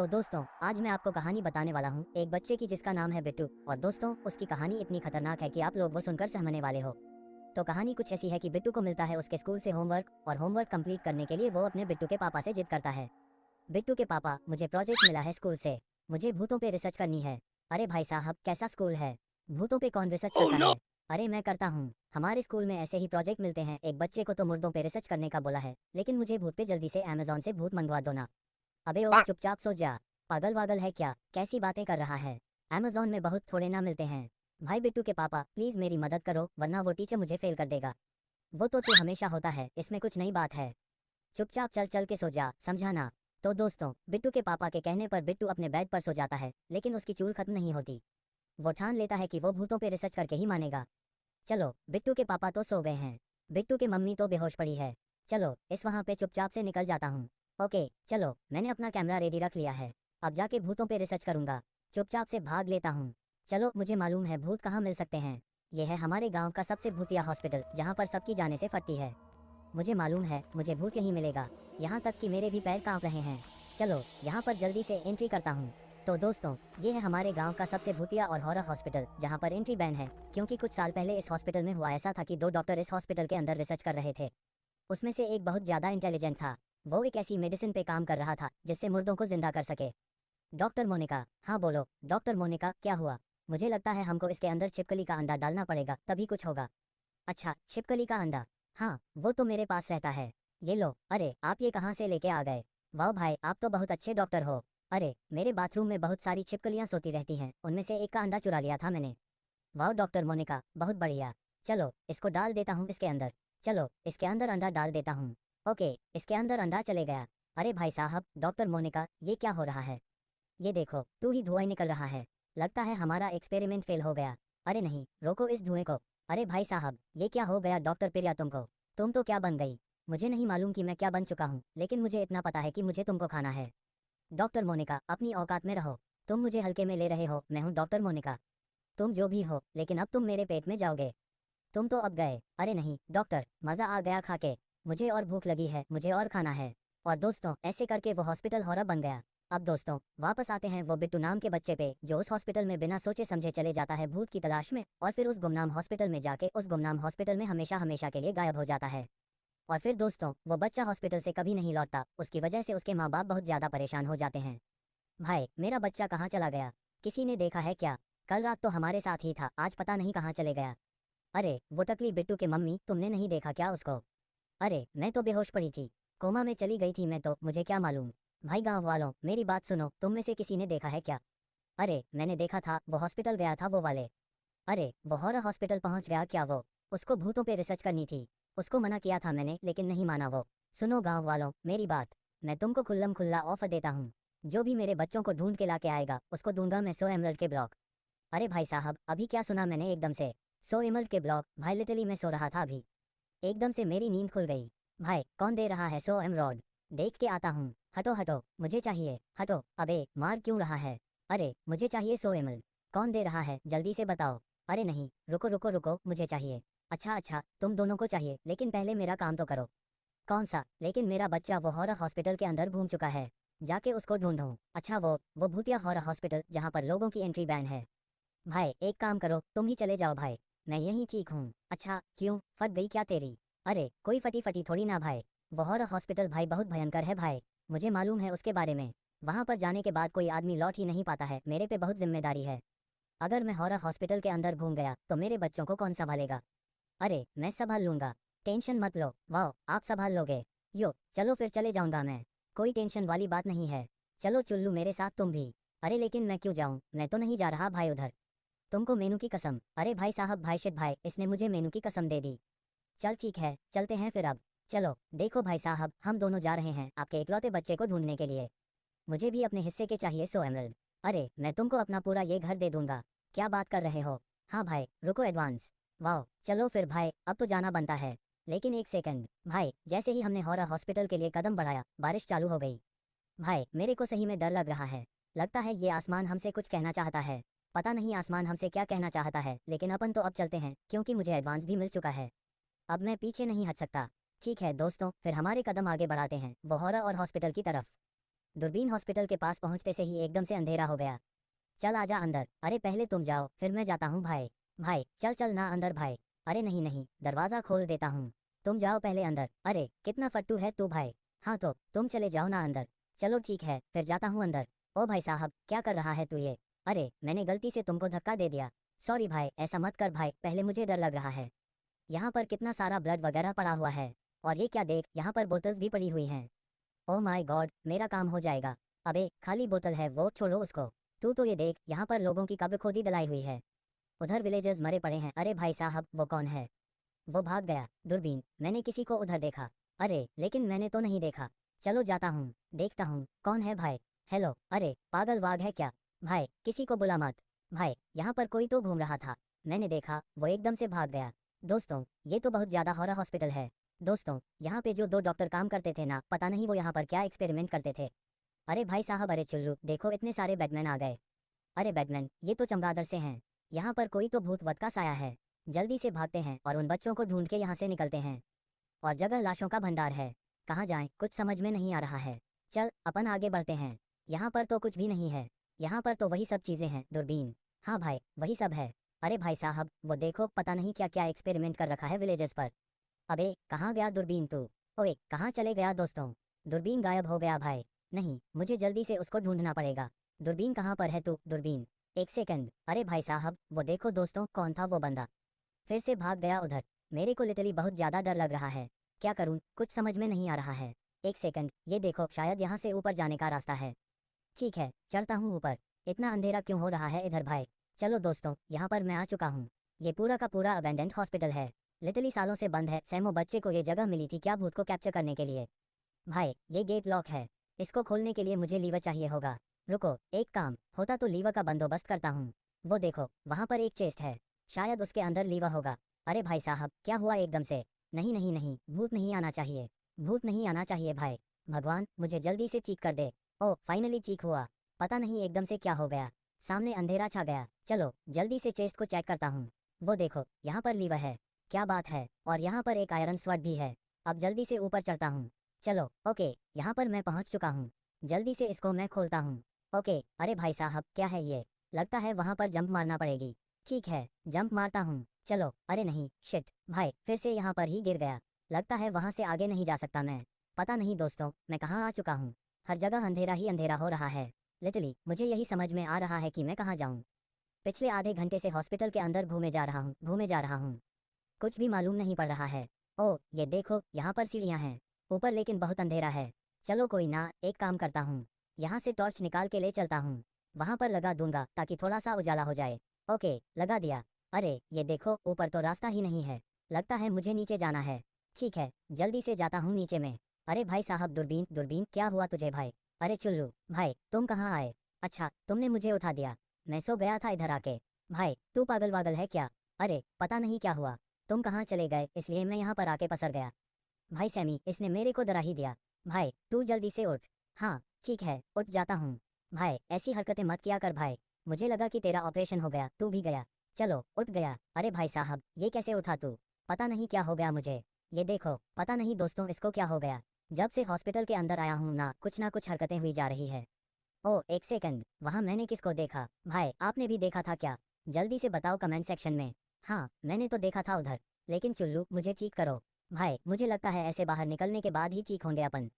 तो दोस्तों, आज मैं आपको कहानी बताने वाला हूँ एक बच्चे की जिसका नाम है बिट्टू। और दोस्तों, उसकी कहानी इतनी खतरनाक है कि आप लोग वो सुनकर सहमने वाले हो। तो कहानी कुछ ऐसी है कि बिट्टू को मिलता है उसके स्कूल से होमवर्क, और होमवर्क कंप्लीट करने के लिए वो अपने बिट्टू के पापा से जिद करता है। बिट्टू के पापा, मुझे प्रोजेक्ट मिला है स्कूल से, मुझे भूतों पे रिसर्च करनी है। अरे भाई साहब, कैसा स्कूल है, भूतों पे कौन रिसर्च Oh करता no! है। अरे मैं करता हूँ, हमारे स्कूल में ऐसे ही प्रोजेक्ट मिलते हैं। एक बच्चे को तो मुर्दों पे रिसर्च करने का बोला है, लेकिन मुझे भूत पे जल्दी से अमेजोन से भूत मंगवा दो ना। अबे ओ, चुपचाप सो जा, पागल वागल है क्या, कैसी बातें कर रहा है। अमेजोन में बहुत थोड़े ना मिलते हैं। भाई बिट्टू के पापा, प्लीज मेरी मदद करो, वरना वो टीचर मुझे फेल कर देगा। वो तो तू हमेशा होता है, इसमें कुछ नई बात है। चुपचाप चल चल के सो जा, समझा ना। तो दोस्तों, बिट्टू के पापा के कहने पर बिट्टू अपने बेड पर सो जाता है, लेकिन उसकी चूल खत्म नहीं होती। वो ठान लेता है कि वो भूतों पे रिसर्च करके ही मानेगा। चलो, बिट्टू के पापा तो सो गए हैं, बिट्टू की मम्मी तो बेहोश पड़ी है। चलो, इस वहाँ पे चुपचाप से निकल जाता हूँ। ओके चलो, मैंने अपना कैमरा रेडी रख लिया है, अब जाके भूतों पे रिसर्च करूंगा। चुपचाप से भाग लेता हूँ। चलो, मुझे मालूम है भूत कहाँ मिल सकते हैं। यह है हमारे गांव का सबसे भूतिया हॉस्पिटल, जहाँ पर सबकी जाने से फटती है। मुझे मालूम है मुझे भूत यहीं मिलेगा, यहाँ तक कि मेरे भी पैर कांप रहे हैं। चलो, यहाँ पर जल्दी से एंट्री करता हूँ। तो दोस्तों, ये है हमारे गांव का सबसे भूतिया और हॉरर हॉस्पिटल, जहाँ पर एंट्री बैन है, क्योंकि कुछ साल पहले इस हॉस्पिटल में हुआ ऐसा था कि दो डॉक्टर इस हॉस्पिटल के अंदर रिसर्च कर रहे थे। उसमें से एक बहुत ज़्यादा इंटेलिजेंट था। वो एक ऐसी मेडिसिन पे काम कर रहा था जिससे मुर्दों को जिंदा कर सके। डॉक्टर मोनिका, हाँ बोलो डॉक्टर मोनिका, क्या हुआ। मुझे लगता है हमको इसके अंदर छिपकली का अंडा डालना पड़ेगा, तभी कुछ होगा। अच्छा, छिपकली का अंडा, हाँ वो तो मेरे पास रहता है। ये लो। अरे आप ये कहाँ से लेके आ गए। वाह भाई, आप तो बहुत अच्छे डॉक्टर हो। अरे, मेरे बाथरूम में बहुत सारी छिपकलियाँ सोती रहती हैं, उनमें से एक का अंडा चुरा लिया था मैंने। वाह डॉक्टर मोनिका, बहुत बढ़िया। चलो, इसको डाल देता हूँ इसके अंदर। चलो, इसके अंदर अंडा डाल देता हूँ। ओके, इसके अंदर अंडा चले गया। अरे भाई साहब, डॉक्टर मोनिका, ये क्या हो रहा है। ये देखो, तू ही धुआं निकल रहा है। लगता है हमारा एक्सपेरिमेंट फेल हो गया। अरे नहीं, रोको इस धुएं को। अरे भाई साहब, ये क्या हो गया डॉक्टर प्रिया तुमको। तुम तो क्या बन गई। मुझे नहीं मालूम कि मैं क्या बन चुका हूँ, लेकिन मुझे इतना पता है कि मुझे तुमको खाना है। डॉक्टर मोनिका, अपनी औकात में रहो। तुम मुझे हल्के में ले रहे हो, मैं हूँ डॉक्टर मोनिका। तुम जो भी हो, लेकिन अब तुम मेरे पेट में जाओगे। तुम तो अब गए। अरे नहीं डॉक्टर, मज़ा आ गया खा के। मुझे और भूख लगी है, मुझे और खाना है। और दोस्तों, ऐसे करके वो हॉस्पिटल हॉरर बन गया। अब दोस्तों, वापस आते हैं वो बिट्टू नाम के बच्चे पे, जो उस हॉस्पिटल में बिना सोचे समझे चले जाता है भूत की तलाश में, और फिर उस गुमनाम हॉस्पिटल में जाके उस गुमनाम हॉस्पिटल में हमेशा हमेशा के लिए गायब हो जाता है। और फिर दोस्तों, वो बच्चा हॉस्पिटल से कभी नहीं लौटता, उसकी वजह से उसके माँ बाप बहुत ज़्यादा परेशान हो जाते हैं। भाई, मेरा बच्चा कहाँ चला गया, किसी ने देखा है क्या। कल रात तो हमारे साथ ही था, आज पता नहीं कहाँ चले गया। अरे वो टकली बिट्टू के मम्मी, तुमने नहीं देखा क्या उसको। अरे मैं तो बेहोश पड़ी थी, कोमा में चली गई थी मैं तो, मुझे क्या मालूम। भाई गांव वालों, मेरी बात सुनो, तुम में से किसी ने देखा है क्या। अरे मैंने देखा था, वो हॉस्पिटल गया था वो वाले। अरे वो हॉरर हॉस्पिटल पहुंच गया क्या वो। उसको भूतों पे रिसर्च करनी थी, उसको मना किया था मैंने, लेकिन नहीं माना वो। सुनो गांव वालों, मेरी बात, मैं तुमको खुल्लम खुल्ला ऑफर देता हूँ। जो भी मेरे बच्चों को ढूंढ के ला के आएगा, उसको दूंगा मैं 100 एमरल्ड के ब्लॉक। अरे भाई साहब, अभी क्या सुना मैंने एकदम से। 100 एमरल्ड के ब्लॉक, भाई लिटरली मैं सो रहा था अभी, एकदम से मेरी नींद खुल गई। भाई कौन दे रहा है 100 एमरॉड, देख के आता हूँ। हटो हटो, मुझे चाहिए, हटो। अबे मार क्यों रहा है। अरे मुझे चाहिए 100 एमएल, कौन दे रहा है जल्दी से बताओ। अरे नहीं, रुको रुको रुको, मुझे चाहिए। अच्छा अच्छा, तुम दोनों को चाहिए, लेकिन पहले मेरा काम तो करो। कौन सा, लेकिन मेरा बच्चा वो हॉरर हॉस्पिटल के अंदर घूम चुका है, जाके उसको ढूंढो। अच्छा, वो भूतिया हॉरर हॉस्पिटल जहाँ पर लोगों की एंट्री बैन है। भाई एक काम करो, तुम ही चले जाओ भाई, मैं यहीं ठीक हूँ। अच्छा क्यों, फट गई क्या तेरी। अरे कोई फटी फटी थोड़ी ना भाई, वो हॉरर हॉस्पिटल भाई बहुत भयंकर है भाई, मुझे मालूम है उसके बारे में। वहाँ पर जाने के बाद कोई आदमी लौट ही नहीं पाता है, मेरे पे बहुत जिम्मेदारी है। अगर मैं हॉरर हॉस्पिटल के अंदर घूम गया तो मेरे बच्चों को कौन संभालेगा। अरे मैं संभाल लूंगा, टेंशन मत लो। वाह, आप संभाल लोगे। यो चलो फिर चले जाऊंगा मैं, कोई टेंशन वाली बात नहीं है। चलो चुल्लू मेरे साथ तुम भी। अरे लेकिन मैं क्यों जाऊं, मैं तो नहीं जा रहा भाई उधर। तुमको मेनू की कसम। अरे भाई साहब, भाई शिट भाई, इसने मुझे मेनू की कसम दे दी। चल ठीक है, चलते हैं फिर अब। चलो देखो भाई साहब, हम दोनों जा रहे हैं आपके इकलौते बच्चे को ढूंढने के लिए। मुझे भी अपने हिस्से के चाहिए 100 एमरल्ड। अरे मैं तुमको अपना पूरा ये घर दे दूंगा। क्या बात कर रहे हो। हाँ भाई, रुको एडवांस। वाह, चलो फिर भाई, अब तो जाना बनता है। लेकिन एक सेकंड भाई, जैसे ही हमने हॉरर हॉस्पिटल के लिए कदम बढ़ाया, बारिश चालू हो गई। भाई मेरे को सही में डर लग रहा है, लगता है ये आसमान हमसे कुछ कहना चाहता है। पता नहीं आसमान हमसे क्या कहना चाहता है, लेकिन अपन तो अब चलते हैं, क्योंकि मुझे एडवांस भी मिल चुका है। अब मैं पीछे नहीं हट सकता। ठीक है दोस्तों, फिर हमारे कदम आगे बढ़ाते हैं वो हॉरर और हॉस्पिटल की तरफ। दूरबीन हॉस्पिटल के पास पहुंचते से ही एकदम से अंधेरा हो गया। चल आजा अंदर। अरे पहले तुम जाओ फिर मैं जाता हूँ भाई। भाई चल चल ना अंदर भाई। अरे नहीं नहीं, दरवाज़ा खोल देता हूँ, तुम जाओ पहले अंदर। अरे कितना फट्टू है तू भाई। हाँ तो तुम चले जाओ ना अंदर। चलो ठीक है फिर जाता हूँ अंदर। ओ भाई साहब क्या कर रहा है तू ये। अरे मैंने गलती से तुमको धक्का दे दिया। सॉरी भाई, ऐसा मत कर भाई, पहले मुझे डर लग रहा है। यहाँ पर कितना सारा ब्लड वगैरह पड़ा हुआ है। और ये क्या देख, यहाँ पर बोतल्स भी पड़ी हुई हैं। ओह माय गॉड, मेरा काम हो जाएगा। अबे खाली बोतल है वो छोड़ो उसको। तू तो ये देख, यहाँ पर लोगों की कब्र खोदी डलाई हुई है। उधर विलेजर्स मरे पड़े हैं। अरे भाई साहब वो कौन है। वो भाग गया। दूरबीन, मैंने किसी को उधर देखा। अरे लेकिन मैंने तो नहीं देखा। चलो जाता हूँ देखता हूँ कौन है भाई। हेलो, अरे पागल वाग है क्या। भाई किसी को बुला मत। भाई यहाँ पर कोई तो घूम रहा था, मैंने देखा वो एकदम से भाग गया। दोस्तों ये तो बहुत ज़्यादा हॉरर हॉस्पिटल है। दोस्तों यहाँ पे जो दो डॉक्टर काम करते थे ना, पता नहीं वो यहाँ पर क्या एक्सपेरिमेंट करते थे। अरे भाई साहब, अरे चुल्लू देखो इतने सारे बैटमैन आ गए। अरे बैटमैन ये तो चमगादड़ से हैं। यहाँ पर कोई तो भूत वत का साया है। जल्दी से भागते हैं और उन बच्चों को ढूंढ के यहाँ से निकलते हैं। और जगह लाशों का भंडार है, कहाँ जाएं कुछ समझ में नहीं आ रहा है। चल अपन आगे बढ़ते हैं। यहाँ पर तो कुछ भी नहीं है, यहाँ पर तो वही सब चीज़ें हैं। दूरबीन, हाँ भाई वही सब है। अरे भाई साहब वो देखो, पता नहीं क्या क्या एक्सपेरिमेंट कर रखा है विलेजेस पर। अबे कहाँ गया दूरबीन तू। ओए कहाँ चले गया दोस्तों। दूरबीन गायब हो गया भाई। नहीं, मुझे जल्दी से उसको ढूंढना पड़ेगा। दूरबीन कहाँ पर है तू दूरबीन। एक सेकंड। अरे भाई साहब वो देखो दोस्तों, कौन था वो बंदा, फिर से भाग गया उधर। मेरे को लिटरली बहुत ज़्यादा डर लग रहा है। क्या करूँ कुछ समझ में नहीं आ रहा है। एक सेकंड, ये देखो शायद यहाँ से ऊपर जाने का रास्ता है। ठीक है चढ़ता हूँ ऊपर। इतना अंधेरा क्यों हो रहा है इधर भाई। चलो दोस्तों यहाँ पर मैं आ चुका हूँ। ये पूरा का पूरा अबेंडेंट हॉस्पिटल है, लिटरली सालों से बंद है। सैमो बच्चे को ये जगह मिली थी क्या भूत को कैप्चर करने के लिए। भाई ये गेट लॉक है, इसको खोलने के लिए मुझे लीवर चाहिए होगा। रुको, एक काम होता तो लीवर का बंदोबस्त करता हूँ। वो देखो वहाँ पर एक चेस्ट है, शायद उसके अंदर लीवर होगा। अरे भाई साहब क्या हुआ एकदम से। नहीं नहीं नहीं, भूत नहीं आना चाहिए, भूत नहीं आना चाहिए भाई। भगवान मुझे जल्दी से ठीक कर दे। ओ फाइनली ठीक हुआ। पता नहीं एकदम से क्या हो गया, सामने अंधेरा छा गया। चलो जल्दी से चेस्ट को चेक करता हूँ। वो देखो यहाँ पर लीवर है, क्या बात है। और यहाँ पर एक आयरन स्वॉर्ड भी है। अब जल्दी से ऊपर चढ़ता हूँ। चलो ओके, यहाँ पर मैं पहुँच चुका हूँ। जल्दी से इसको मैं खोलता हूँ। ओके, अरे भाई साहब क्या है ये, लगता है वहाँ पर जंप मारना पड़ेगी। ठीक है जंप मारता हूँ। चलो, अरे नहीं शिट भाई, फिर से यहाँ पर ही गिर गया। लगता है वहाँ से आगे नहीं जा सकता मैं। पता नहीं दोस्तों मैं कहाँ आ चुका हूँ। हर जगह अंधेरा ही अंधेरा हो रहा है। लिटरली मुझे यही समझ में आ रहा है कि मैं कहाँ जाऊँ। पिछले आधे घंटे से हॉस्पिटल के अंदर घूमे जा रहा हूँ, कुछ भी मालूम नहीं पड़ रहा है। ओह ये देखो यहाँ पर सीढ़ियाँ हैं ऊपर, लेकिन बहुत अंधेरा है। चलो कोई ना, एक काम करता हूँ, यहाँ से टॉर्च निकाल के ले चलता हूँ। वहाँ पर लगा दूंगा ताकि थोड़ा सा उजाला हो जाए। ओके लगा दिया। अरे ये देखो ऊपर तो रास्ता ही नहीं है, लगता है मुझे नीचे जाना है। ठीक है जल्दी से जाता हूँ नीचे में। अरे भाई साहब दूरबीन दूरबीन क्या हुआ तुझे भाई। अरे चुल्लू भाई तुम कहाँ आए। अच्छा तुमने मुझे उठा दिया, मैं सो गया था इधर आके। भाई तू पागल वागल है क्या। अरे पता नहीं क्या हुआ, तुम कहाँ चले गए इसलिए मैं यहाँ पर आके पसर गया। भाई सैमी इसने मेरे को डरा ही दिया। भाई तू जल्दी से उठ। हाँ ठीक है उठ जाता हूँ। भाई ऐसी हरकतें मत किया कर भाई, मुझे लगा कि तेरा ऑपरेशन हो गया तू भी गया। चलो उठ गया। अरे भाई साहब ये कैसे उठा तू, पता नहीं क्या हो गया मुझे। ये देखो पता नहीं दोस्तों इसको क्या हो गया, जब से हॉस्पिटल के अंदर आया हूँ ना कुछ हरकतें हुई जा रही है। ओ एक सेकंड, वहाँ मैंने किसको देखा। भाई आपने भी देखा था क्या, जल्दी से बताओ कमेंट सेक्शन में। हाँ मैंने तो देखा था उधर, लेकिन चुल्लू मुझे ठीक करो। भाई मुझे लगता है ऐसे बाहर निकलने के बाद ही ठीक होंगे अपन।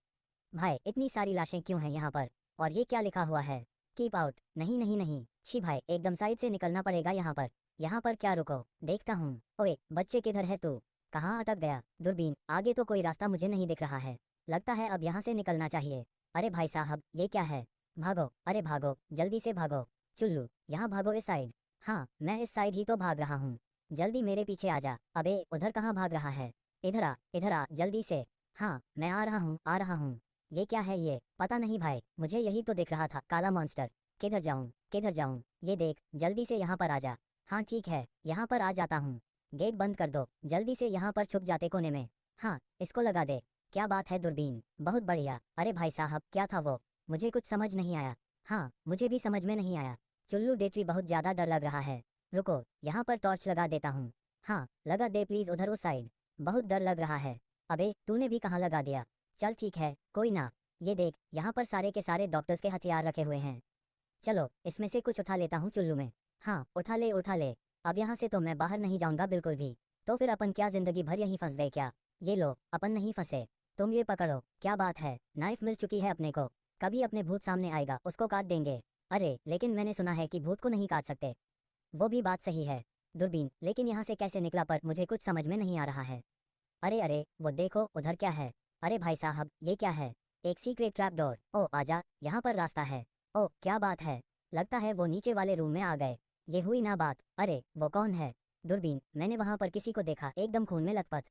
भाई इतनी सारी लाशें क्यों हैं यहाँ पर, और ये क्या लिखा हुआ है, कीप आउट। नहीं नहीं नहीं, छी भाई एकदम साइड से निकलना पड़ेगा यहाँ पर। यहाँ पर क्या, रुको देखता हूँ। ओए बच्चे किधर है तू, कहाँ अटक गया। दूरबीन, आगे तो कोई रास्ता मुझे नहीं दिख रहा है, लगता है अब यहाँ से निकलना चाहिए। अरे भाई साहब ये क्या है, भागो अरे भागो जल्दी से भागो। चुल्लू यहाँ भागो इस साइड। हाँ मैं इस साइड ही तो भाग रहा हूँ, जल्दी मेरे पीछे आ जा। अबे उधर कहाँ भाग रहा है, इधर आ जल्दी से। हाँ मैं आ रहा हूँ। ये क्या है ये, पता नहीं भाई, मुझे यही तो दिख रहा था काला मॉन्स्टर। किधर जाऊँ, ये देख जल्दी से यहाँ पर आ जा। हाँ ठीक है यहाँ पर आ जाता हूँ। गेट बंद कर दो, जल्दी से यहाँ पर छुप जाते कोने में। हाँ इसको लगा दे। क्या बात है दूरबीन, बहुत बढ़िया। अरे भाई साहब क्या था वो, मुझे कुछ समझ नहीं आया। हाँ मुझे भी समझ में नहीं आया। चुल्लू डेटरी बहुत ज़्यादा डर लग रहा है। रुको यहाँ पर टॉर्च लगा देता हूँ। हाँ लगा दे प्लीज़ उधर उस साइड, बहुत डर लग रहा है। अबे तूने भी कहाँ लगा दिया, चल ठीक है कोई ना, ये देख, यहाँ पर सारे के सारे डॉक्टर्स के हथियार रखे हुए हैं। चलो इसमें से कुछ उठा लेता हूँ चुल्लू में। हाँ उठा ले उठा ले। अब यहाँ से तो मैं बाहर नहीं जाऊंगा बिल्कुल भी। तो फिर अपन क्या जिंदगी भर यहीं फंस गए क्या? ये लो, अपन नहीं फंसे। तुम ये पकड़ो। क्या बात है, नाइफ मिल चुकी है अपने को। कभी अपने भूत सामने आएगा उसको काट देंगे। अरे लेकिन मैंने सुना है कि भूत को नहीं काट सकते। वो भी बात सही है दूरबीन, लेकिन यहाँ से कैसे निकला पर मुझे कुछ समझ में नहीं आ रहा है। अरे अरे वो देखो उधर क्या है। अरे भाई साहब ये क्या है? एक सीक्रेट ट्रैप डोर। ओ आजा, यहाँ पर रास्ता है। ओ क्या बात है, लगता है वो नीचे वाले रूम में आ गए। ये हुई ना बात। अरे वो कौन है? दूरबीन, मैंने वहां पर किसी को देखा, एकदम खून में लथपथ।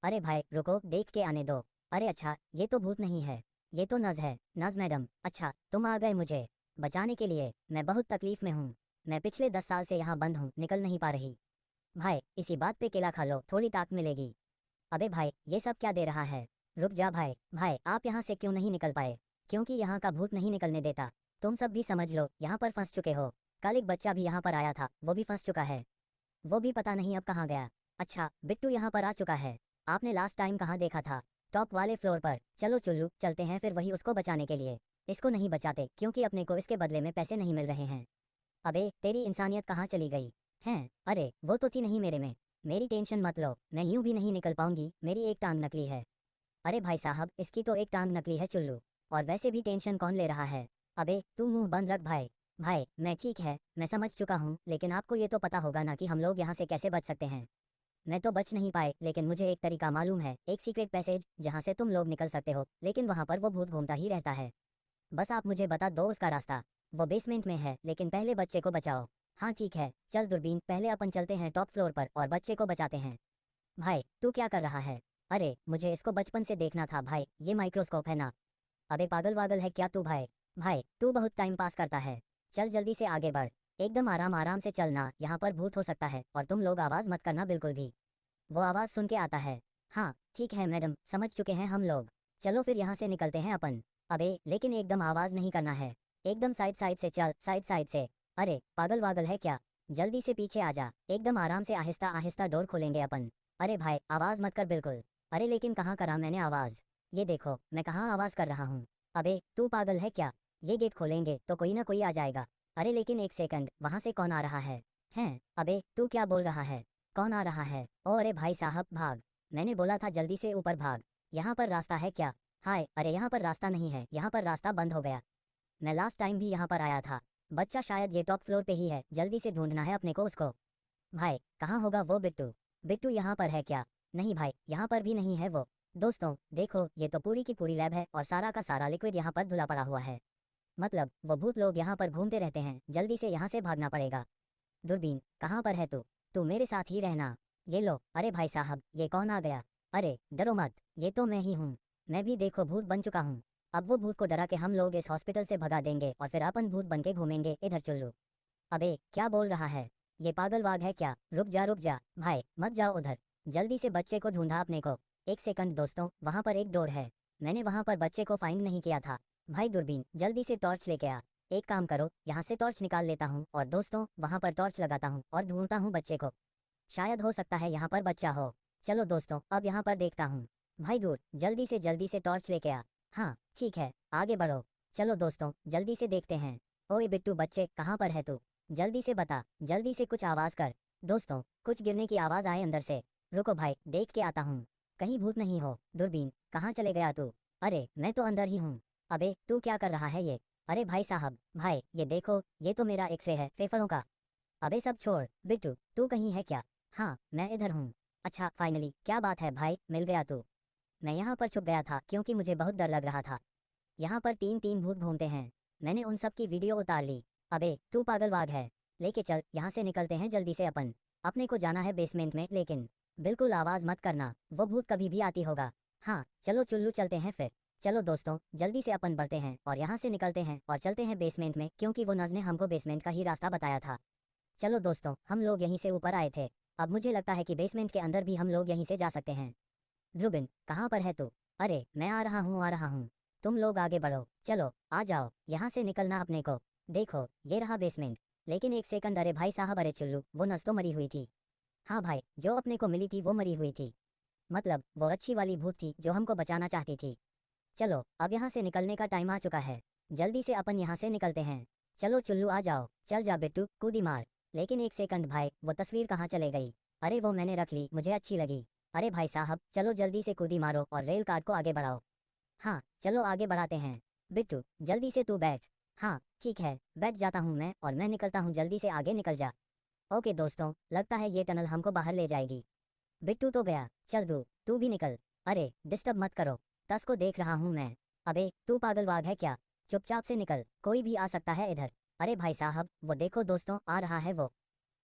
अरे भाई रुको, देख के आने दो। अरे अच्छा, ये तो भूत नहीं है, ये तो नज है। नज मैडम, अच्छा तुम आ गए मुझे बचाने के लिए। मैं बहुत तकलीफ में हूँ। मैं पिछले 10 साल से यहाँ बंद हूँ, निकल नहीं पा रही। भाई इसी बात पे केला खा लो, थोड़ी ताकत मिलेगी। अबे भाई ये सब क्या दे रहा है? रुक जा भाई। भाई आप यहाँ से क्यों नहीं निकल पाए? क्योंकि यहाँ का भूत नहीं निकलने देता। तुम सब भी समझ लो, यहाँ पर फंस चुके हो। कल एक बच्चा भी यहाँ पर आया था, वो भी फंस चुका है। वो भी पता नहीं अब कहाँ गया। अच्छा बिट्टू यहाँ पर आ चुका है। आपने लास्ट टाइम कहाँ देखा था? टॉप वाले फ्लोर पर। चलो चुल्लू चलते हैं फिर वही उसको बचाने के लिए। इसको नहीं बचाते क्योंकि अपने को इसके बदले में पैसे नहीं मिल रहे हैं। अबे तेरी इंसानियत कहाँ चली गई हैं? अरे वो तो थी नहीं मेरे में। मेरी टेंशन मत लो, मैं यूं भी नहीं निकल पाऊंगी, मेरी एक टांग नकली है। अरे भाई साहब इसकी तो एक टांग नकली है चुल्लू। और वैसे भी टेंशन कौन ले रहा है? अबे तू मुंह बंद रख भाई। भाई मैं ठीक है, मैं समझ चुका हूँ, लेकिन आपको ये तो पता होगा ना कि हम लोग यहाँ से कैसे बच सकते हैं। मैं तो बच नहीं पाए, लेकिन मुझे एक तरीका मालूम है, एक सीक्रेट पैसेज जहाँ से तुम लोग निकल सकते हो, लेकिन वहाँ पर वो भूत घूमता ही रहता है। बस आप मुझे बता दो उसका रास्ता। वो बेसमेंट में है, लेकिन पहले बच्चे को बचाओ। हाँ ठीक है, चल दूरबीन, पहले अपन चलते हैं टॉप फ्लोर पर और बच्चे को बचाते हैं। भाई तू क्या कर रहा है? अरे मुझे इसको बचपन से देखना था भाई, ये माइक्रोस्कोप है ना। अबे पागल वागल है क्या तू भाई? भाई तू बहुत टाइम पास करता है। चल जल्दी से आगे बढ़। एकदम आराम आराम से चलना, यहाँ पर भूत हो सकता है, और तुम लोग आवाज मत करना बिल्कुल भी। वो आवाज सुन के आता है। हाँ ठीक है मैडम, समझ चुके हैं हम लोग। चलो फिर यहाँ से निकलते हैं अपन। अबे लेकिन एकदम आवाज नहीं करना है, एकदम साइड साइड से चल, साइड साइड से। अरे पागल वागल है क्या? जल्दी से पीछे आ जा, एकदम आराम से आहिस्ता आहिस्ता डोर खोलेंगे अपन। अरे भाई आवाज मत कर बिल्कुल। अरे लेकिन कहाँ करा मैंने आवाज? ये देखो मैं कहाँ आवाज कर रहा हूँ। अबे तू पागल है क्या? ये गेट खोलेंगे तो कोई ना कोई आ जाएगा। अरे लेकिन एक सेकंड, वहां से कौन आ रहा है? हैं? अबे तू क्या बोल रहा है? कौन आ रहा है? ओ अरे भाई साहब भाग। मैंने बोला था जल्दी से ऊपर भाग। यहाँ पर रास्ता है क्या? हाय अरे यहाँ पर रास्ता नहीं है, यहाँ पर रास्ता बंद हो गया। मैं लास्ट टाइम भी यहाँ पर आया था। बच्चा शायद ये टॉप फ्लोर पे ही है, जल्दी से ढूंढना है अपने को उसको। भाई कहाँ होगा वो बिट्टू? बिट्टू यहाँ पर है क्या? नहीं भाई यहाँ पर भी नहीं है वो। दोस्तों देखो, ये तो पूरी की पूरी लैब है और सारा का सारा लिक्विड यहाँ पर धुला पड़ा हुआ है। मतलब वो भूत लोग यहाँ पर घूमते रहते हैं, जल्दी से यहाँ से भागना पड़ेगा। दूरबीन कहाँ पर है तू? तू मेरे साथ ही रहना। ये लो। अरे भाई साहब ये कौन आ गया? अरे डरो मत, ये तो मैं ही हूँ। मैं भी देखो भूत बन चुका हूँ। अब वो भूत को डरा के हम लोग इस हॉस्पिटल से भगा देंगे और फिर अपन भूत बन के घूमेंगे इधर चुल्लू। अबे क्या बोल रहा है? ये पागल वाग है क्या? रुक जा भाई, मत जाओ उधर। जल्दी से बच्चे को ढूंढा अपने को। एक सेकंड दोस्तों, वहां पर एक डोर है। मैंने वहां पर बच्चे को फाइंड नहीं किया था। भाई दूरबीन जल्दी से टॉर्च लेके आ। एक काम करो, यहाँ से टॉर्च निकाल लेता हूँ और दोस्तों वहां पर टॉर्च लगाता हूँ और ढूंढता हूँ बच्चे को। शायद हो सकता है यहाँ पर बच्चा हो। चलो दोस्तों अब यहाँ पर देखता हूँ। भाई दूर, जल्दी से टॉर्च लेके आ। हाँ ठीक है, आगे बढ़ो। चलो दोस्तों जल्दी से देखते हैं। ओए बिट्टू बच्चे, कहाँ पर है तू? जल्दी से बता, जल्दी से कुछ आवाज कर। दोस्तों कुछ गिरने की आवाज आए अंदर से। रुको भाई, देख के आता हूँ। कहीं भूत नहीं हो। दूरबीन कहाँ चले गया तू? अरे मैं तो अंदर ही हूँ। अबे तू क्या कर रहा है ये? अरे भाई साहब, भाई ये देखो, ये तो मेरा एक्सरे है फेफड़ों का। अबे सब छोड़, बिट्टू तू कहीं है क्या? हाँ मैं इधर हूँ। अच्छा फाइनली, क्या बात है भाई, मिल गया तू। मैं यहाँ पर छुप गया था क्योंकि मुझे बहुत डर लग रहा था। यहाँ पर तीन तीन भूत घूमते हैं। मैंने उन सब की वीडियो उतार ली। अबे तू पागलवाग है। लेके चल, यहाँ से निकलते हैं जल्दी से अपन। अपने को जाना है बेसमेंट में, लेकिन बिल्कुल आवाज मत करना, वो भूत कभी भी आती होगा। हाँ चलो चुल्लू चलते हैं फिर। चलो दोस्तों जल्दी से अपन बढ़ते हैं और यहाँ से निकलते हैं और चलते हैं बेसमेंट में, क्योंकि वो नज ने हमको बेसमेंट का ही रास्ता बताया था। चलो दोस्तों हम लोग यहीं से ऊपर आए थे, अब मुझे लगता है कि बेसमेंट के अंदर भी हम लोग यहीं से जा सकते हैं। ध्रुबिन कहाँ पर है तू? अरे मैं आ रहा हूँ। तुम लोग आगे बढ़ो, चलो आ जाओ, यहाँ से निकलना अपने को। देखो ये रहा बेसमेंट। लेकिन एक सेकंड, अरे भाई साहब, अरे चुल्लू वो नस तो मरी हुई थी। हाँ भाई, जो अपने को मिली थी वो मरी हुई थी। मतलब वो अच्छी वाली भूत थी जो हमको बचाना चाहती थी। चलो अब यहाँ से निकलने का टाइम आ चुका है, जल्दी से अपन यहाँ से निकलते हैं। चलो चुल्लू आ जाओ, चल जा बिट्टू कूदी मार। लेकिन एक सेकंड भाई, वो तस्वीर कहाँ चले गई? अरे वो मैंने रख ली, मुझे अच्छी लगी। अरे भाई साहब चलो जल्दी से कूदी मारो और रेल कार को आगे बढ़ाओ। हाँ चलो आगे बढ़ाते हैं। बिट्टू जल्दी से तू बैठ। हाँ ठीक है बैठ जाता हूँ मैं, और मैं निकलता हूँ, जल्दी से आगे निकल जा। ओके दोस्तों, लगता है ये टनल हमको बाहर ले जाएगी। बिट्टू तो गया, चल तू भी निकल। अरे डिस्टर्ब मत करो, तस को देख रहा हूँ मैं। अबे तू पागलवाग है क्या? चुपचाप से निकल, कोई भी आ सकता है इधर। अरे भाई साहब वो देखो दोस्तों, आ रहा है वो।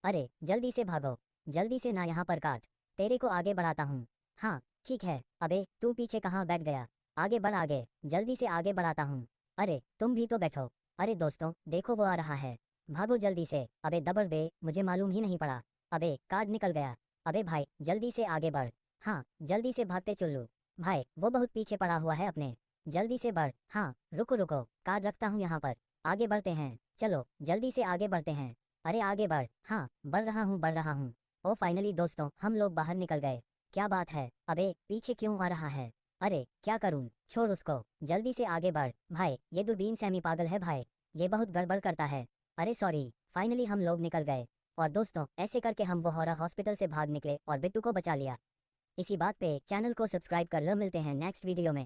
अरे जल्दी से भागो, जल्दी से ना यहाँ पर काट, तेरे को आगे बढ़ाता हूँ। हाँ ठीक है। अबे तू पीछे कहाँ बैठ गया? आगे बढ़ आगे, जल्दी से आगे बढ़ाता हूँ। अरे तुम भी तो बैठो। अरे दोस्तों देखो वो आ रहा है, भागो जल्दी से। अबे दबर बे, मुझे मालूम ही नहीं पड़ा। अबे कार्ड निकल गया। अबे भाई जल्दी से आगे बढ़। हाँ जल्दी से भागते चुल्लू। भाई वो बहुत पीछे पड़ा हुआ है अपने, जल्दी से बढ़। हाँ रुको रुको, कार्ड रखता हूँ यहाँ पर, आगे बढ़ते हैं। चलो जल्दी से आगे बढ़ते हैं। अरे आगे बढ़। हाँ बढ़ रहा हूँ बढ़ रहा हूँ। ओ फाइनली दोस्तों हम लोग बाहर निकल गए। क्या बात है? अबे पीछे क्यों आ रहा है? अरे क्या करूँ, छोड़ उसको, जल्दी से आगे बढ़। भाई ये दूरबीन सेमी पागल है भाई, ये बहुत गड़बड़ करता है। अरे सॉरी। फाइनली हम लोग निकल गए, और दोस्तों ऐसे करके हम वो हॉरर हॉस्पिटल से भाग निकले और बिट्टू को बचा लिया। इसी बात पे चैनल को सब्सक्राइब कर लो, मिलते हैं नेक्स्ट वीडियो में।